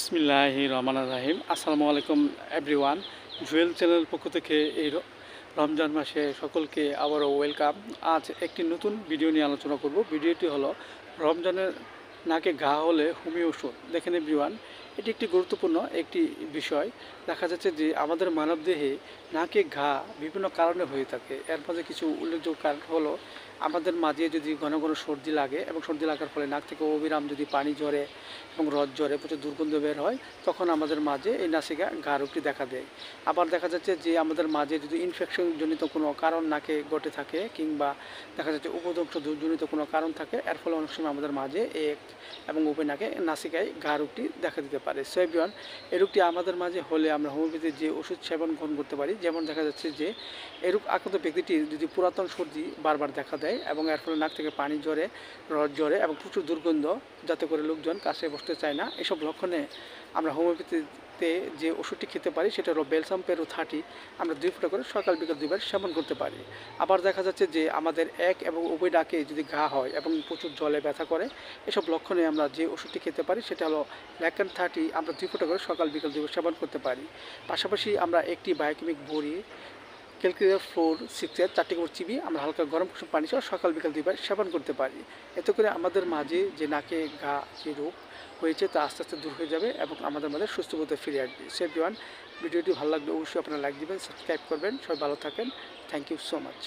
বিসমিল্লাহির রহমানির রহিম। আসসালামু আলাইকুম এভরিওয়ান। জুয়েল চ্যানেল পক্ষ থেকে এই রমজান মাসে সকলকে আবারও ওয়েলকাম। আজ একটি নতুন ভিডিও নিয়ে আলোচনা করব। ভিডিওটি হলো রমজানের নাকে ঘা হলে হোমিও ওষুধ। দেখেন এভরিওয়ান, এটি একটি গুরুত্বপূর্ণ একটি বিষয়। দেখা যাচ্ছে যে আমাদের মানবদেহে নাকে ঘা বিভিন্ন কারণে হয়ে থাকে। এর মাঝে কিছু উল্লেখযোগ্য কারণ হলো আমাদের মাঝে যদি ঘন ঘন সর্দি লাগে এবং সর্দি লাগার ফলে নাক থেকে অবিরাম যদি পানি ঝরে এবং রস ঝরে প্রচুর দুর্গন্ধ বের হয়, তখন আমাদের মাঝে এই নাসিকা ঘা রোগটি দেখা দেয়। আবার দেখা যাচ্ছে যে আমাদের মাঝে যদি ইনফেকশনজনিত কোনো কারণ নাকে ঘটে থাকে কিংবা দেখা যাচ্ছে উপদংশজনিত কোনো কারণ থাকে, এর ফলে অনেক সময় আমাদের মাঝে এক এবং উভয় নাকে নাসিকায় ঘা রোগটি দেখা দিতে পারে। সো এভরিওয়ান, এই রোগটি আমাদের মাঝে হলে আমরা হোমিওপ্যাথির যে ওষুধ সেবন গ্রহণ করতে পারি। যেমন দেখা যাচ্ছে যে এই রোগ আক্রান্ত ব্যক্তিটির যদি পুরাতন সর্দি বারবার দেখা দেয় এবং এর ফলে নাক থেকে পানি ঝরে, রস ঝরে এবং প্রচুর দুর্গন্ধ, যাতে করে লোকজন কাছে বসতে চায় না, এসব লক্ষণে আমরা হোমিওপ্যাথিতে যে ওষুধটি খেতে পারি সেটা হলো বেলসাম পেরো 30। আমরা 2 ফোঁটা করে সকাল বিকাল 2 বার সেবন করতে পারি। আবার দেখা যাচ্ছে যে আমাদের এক এবং উভয় ডাকে যদি ঘা হয় এবং প্রচুর জলে ব্যথা করে, এসব লক্ষণে আমরা যে ওষুধটি খেতে পারি সেটা হলো ল্যাকেন 30। আমরা 2 ফোঁটা করে সকাল বিকাল 2 বার সেবন করতে পারি। পাশাপাশি আমরা একটি বায়োকেমিক বড়ি ক্যালকুলেটর 4-6 4টি করে চিবিয়ে আমরা হালকা গরম কুসুম পানি সহ সকাল বিকাল 2 বার সেবন করতে পারি। এতে করে আমাদের মাঝে যে নাকে ঘা যে রোগ হয়েছে তা আস্তে আস্তে দূর হয়ে যাবে এবং আমাদের মাঝে সুস্থ বোধে ফিরে আসবে। সো এভরিওয়ান, ভিডিওটি ভালো লাগলে অবশ্যই আপনারা লাইক দিবেন, সাবস্ক্রাইব করবেন। সবাই ভালো থাকেন। Thank you so much.